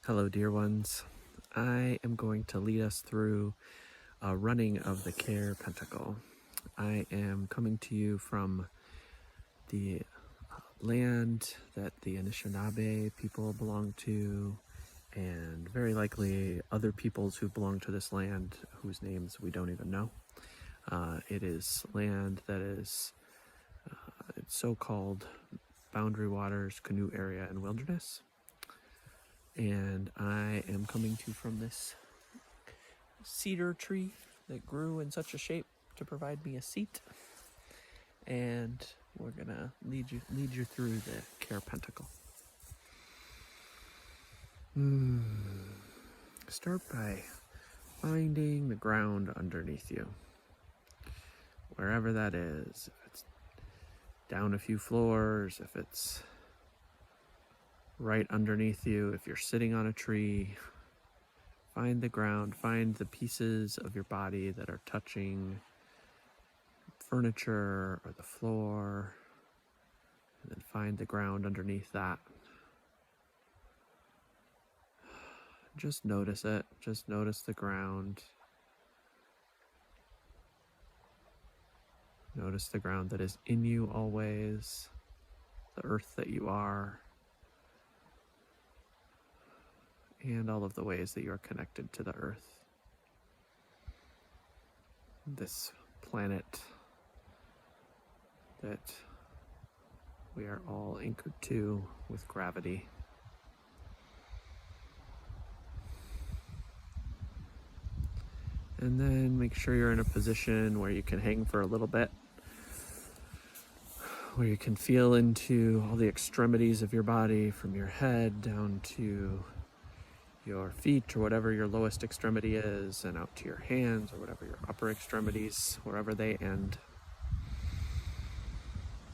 Hello, dear ones. I am going to lead us through a running of the Care Pentacle. I am coming to you from the land that the Anishinaabe people belong to, and very likely other peoples who belong to this land whose names we don't even know. It is land that is it's so-called Boundary Waters, Canoe Area, and Wilderness. And I am coming to you from this cedar tree that grew in such a shape to provide me a seat. And we're gonna lead you through the Care Pentacle. Start by finding the ground underneath you, wherever that is. If it's down a few floors, if it's right underneath you, if you're sitting on a tree, find the ground, find the pieces of your body that are touching furniture or the floor, and then find the ground underneath that. Just notice it. Just notice the ground. Notice the ground that is in you always, the earth that you are, and all of the ways that you are connected to the earth. This planet that we are all anchored to with gravity. And then make sure you're in a position where you can hang for a little bit, where you can feel into all the extremities of your body, from your head down to your feet or whatever your lowest extremity is, and out to your hands or whatever your upper extremities, wherever they end.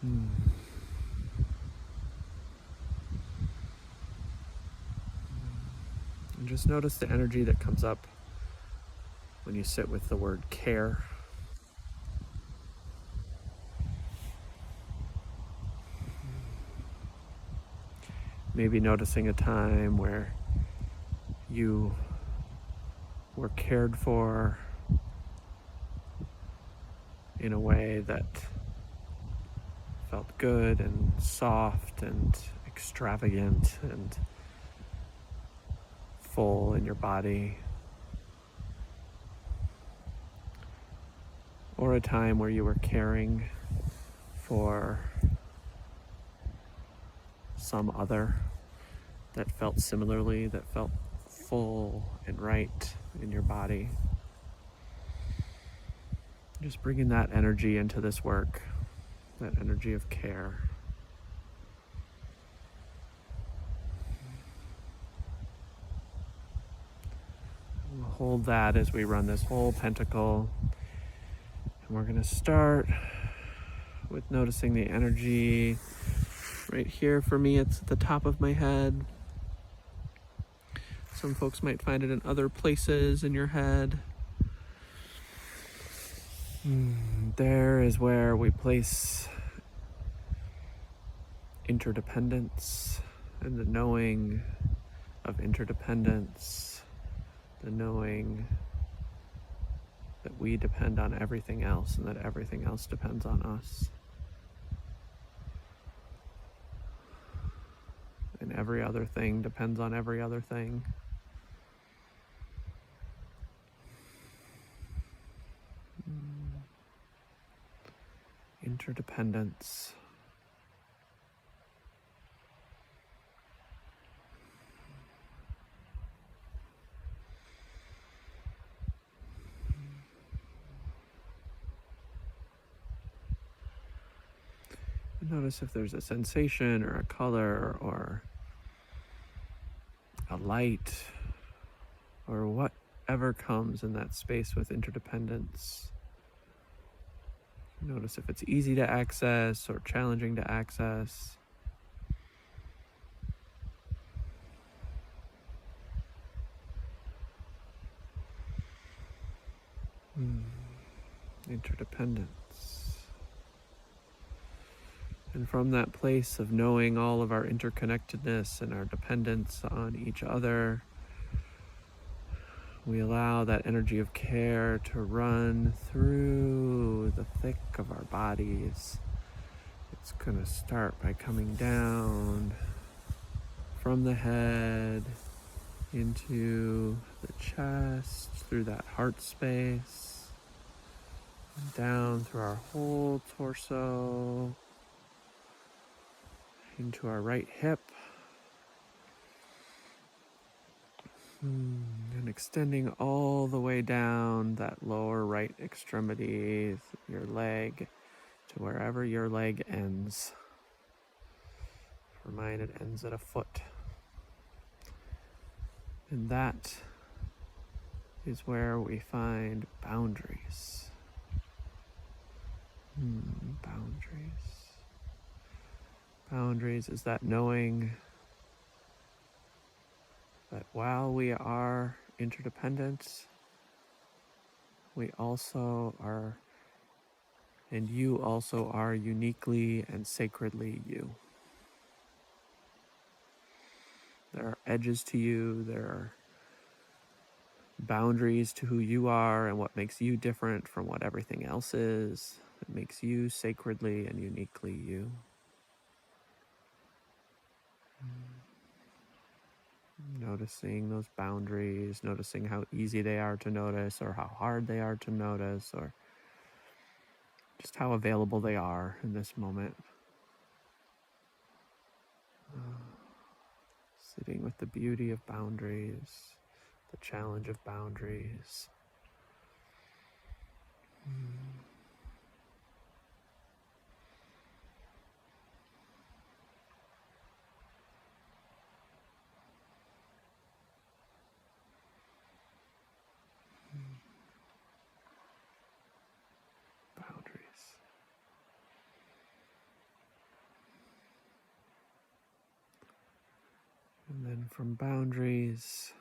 And just notice the energy that comes up when you sit with the word care. Maybe noticing a time where you were cared for in a way that felt good and soft and extravagant and full in your body. Or a time where you were caring for some other that felt similarly, that felt full and right in your body. Just bringing that energy into this work, that energy of care. We'll hold that as we run this whole pentacle. And we're going to start with noticing the energy right here. For me, it's at the top of my head. Some folks might find it in other places in your head. There is where we place interdependence and the knowing of interdependence, the knowing that we depend on everything else and that everything else depends on us. And every other thing depends on every other thing. Interdependence. Notice if there's a sensation or a color or a light or whatever comes in that space with interdependence. Notice if it's easy to access or challenging to access. Interdependence. And from that place of knowing all of our interconnectedness and our dependence on each other, we allow that energy of care to run through the thick of our bodies. It's going to start by coming down from the head into the chest, through that heart space, and down through our whole torso, into our right hip, and extending all the way down that lower right extremity, your leg, to wherever your leg ends. For mine, it ends at a foot. And that is where we find boundaries. Boundaries. Boundaries is that knowing that while we are interdependent, we also are, and you also are uniquely and sacredly you. There are edges to you, there are boundaries to who you are and what makes you different from what everything else is, that makes you sacredly and uniquely you. Noticing those boundaries, noticing how easy they are to notice or how hard they are to notice, or just how available they are in this moment. Sitting with the beauty of boundaries, the challenge of boundaries. Boundaries. And then from boundaries,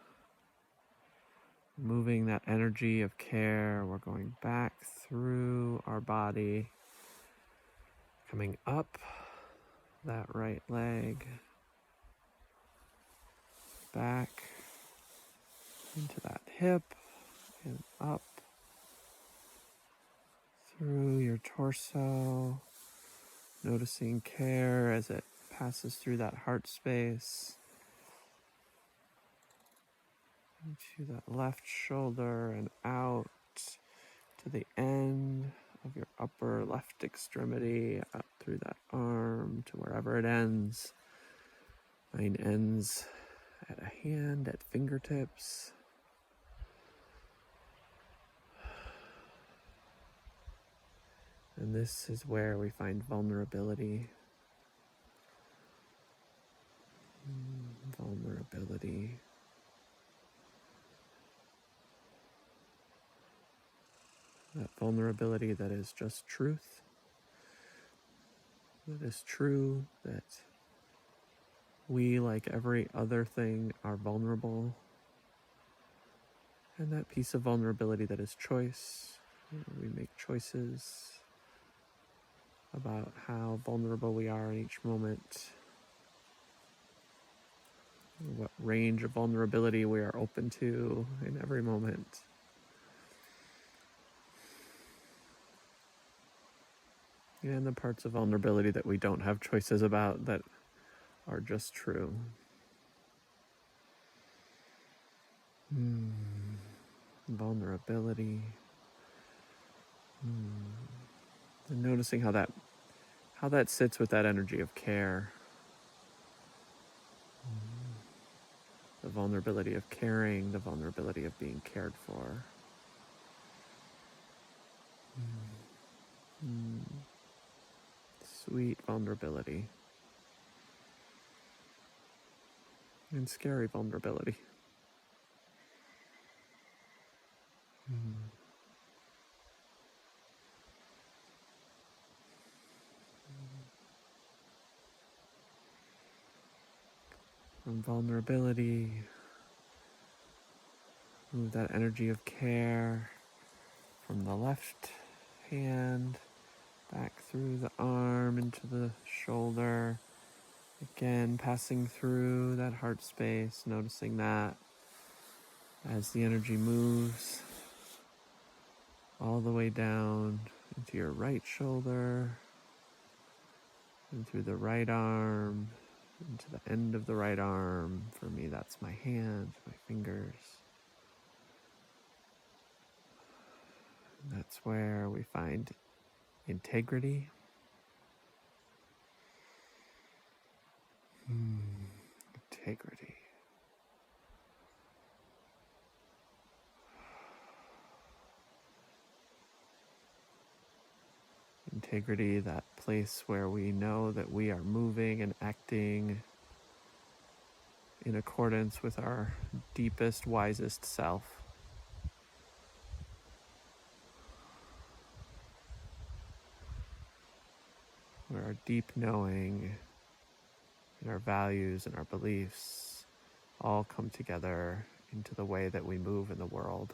moving that energy of care, we're going back through our body, coming up that right leg, back into that hip, and up through your torso, noticing care as it passes through that heart space, into that left shoulder and out to the end of your upper left extremity, up through that arm to wherever it ends. Mine ends at a hand, at fingertips. And this is where we find vulnerability. Vulnerability. That vulnerability that is just truth. That is true, that we, like every other thing, are vulnerable. And that piece of vulnerability that is choice. We make choices about how vulnerable we are in each moment, what range of vulnerability we are open to in every moment. And the parts of vulnerability that we don't have choices about that are just true. Vulnerability. And noticing how that sits with that energy of care. The vulnerability of caring, the vulnerability of being cared for. Sweet vulnerability. And scary vulnerability. From vulnerability, move that energy of care from the left hand back through the arm into the shoulder. Again, passing through that heart space, noticing that as the energy moves all the way down into your right shoulder, and through the right arm, into the end of the right arm. For me, that's my hand, my fingers. And that's where we find integrity. Integrity. Integrity, that place where we know that we are moving and acting in accordance with our deepest, wisest self. Where our deep knowing and our values and our beliefs all come together into the way that we move in the world.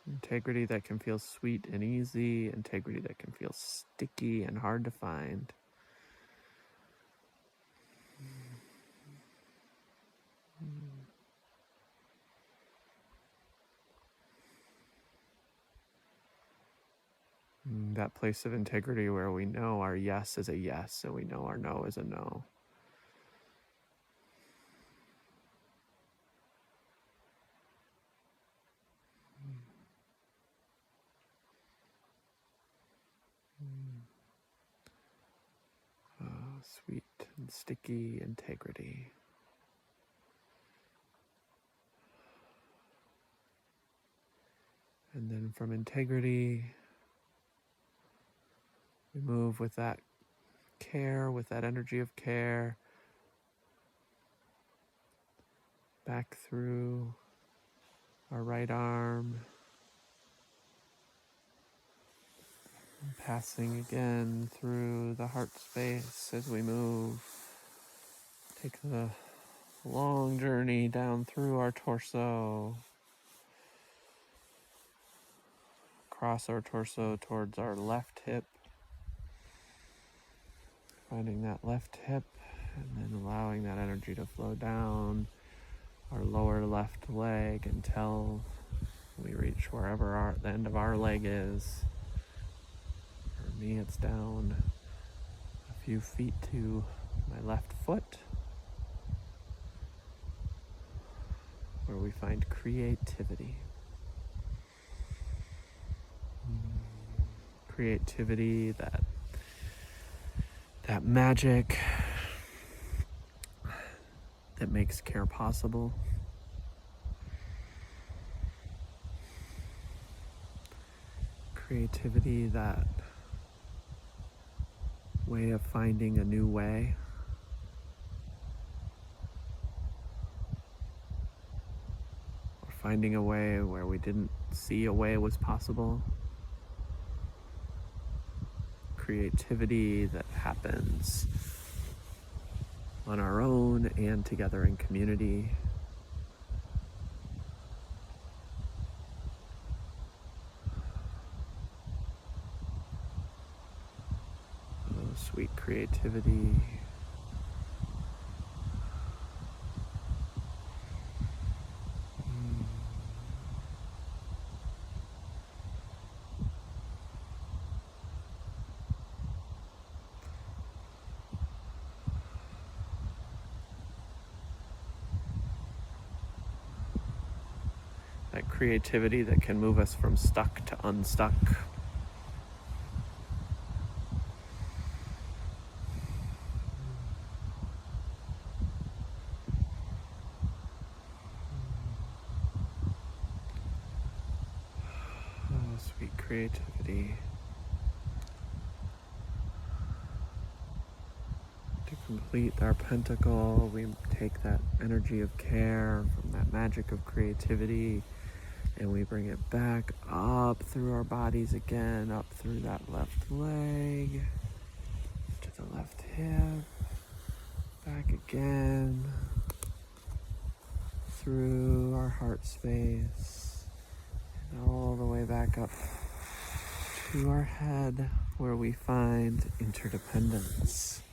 Integrity that can feel sweet and easy, integrity that can feel sticky and hard to find. That place of integrity where we know our yes is a yes and we know our no is a no. Sweet and sticky integrity. And then from integrity, we move with that care, with that energy of care, back through our right arm, passing again through the heart space as we move. Take the long journey down through our torso, across our torso towards our left hip, finding that left hip, and then allowing that energy to flow down our lower left leg until we reach wherever the end of our leg is. For me, it's down a few feet to my left foot, where we find creativity. Creativity, that magic that makes care possible. Creativity, that way of finding a new way. Or finding a way where we didn't see a way was possible. Creativity that happens on our own and together in community. Oh, sweet creativity. That creativity that can move us from stuck to unstuck. Oh, sweet creativity. To complete our pentacle, we take that energy of care from that magic of creativity, and we bring it back up through our bodies again, up through that left leg, to the left hip, back again, through our heart space and all the way back up to our head, where we find interdependence.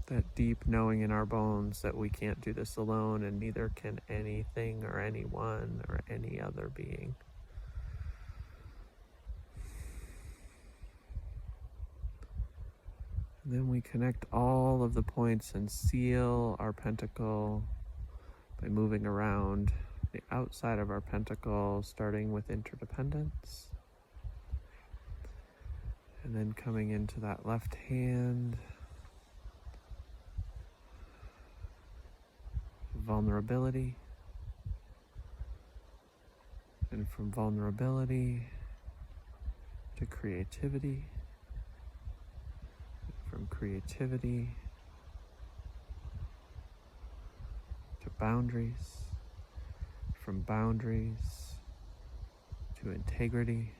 That deep knowing in our bones that we can't do this alone, and neither can anything or anyone or any other being. And then we connect all of the points and seal our pentacle by moving around the outside of our pentacle, starting with interdependence, and then coming into that left hand, vulnerability, and from vulnerability to creativity, from creativity to boundaries, from boundaries to integrity,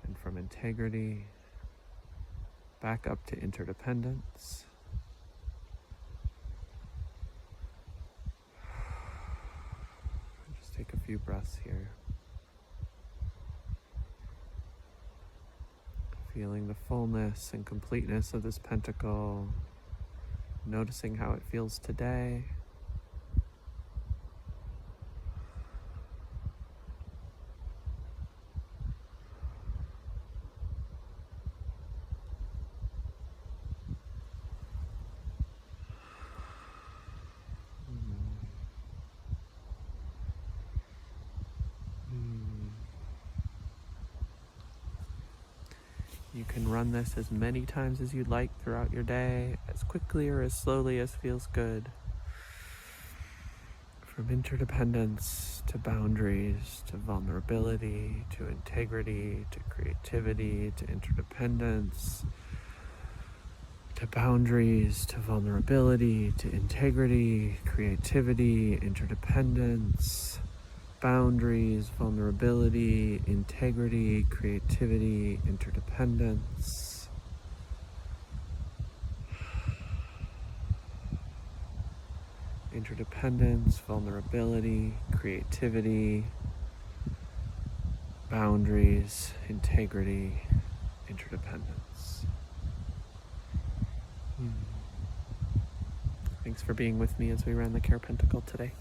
and from integrity back up to interdependence. Just take a few breaths here. Feeling the fullness and completeness of this pentacle, noticing how it feels today. You can run this as many times as you'd like throughout your day, as quickly or as slowly as feels good. From interdependence to boundaries to vulnerability to integrity to creativity to interdependence to boundaries to vulnerability to integrity, creativity, interdependence, boundaries, vulnerability, integrity, creativity, interdependence. Interdependence, vulnerability, creativity, boundaries, integrity, interdependence. Thanks for being with me as we ran the Care Pentacle today.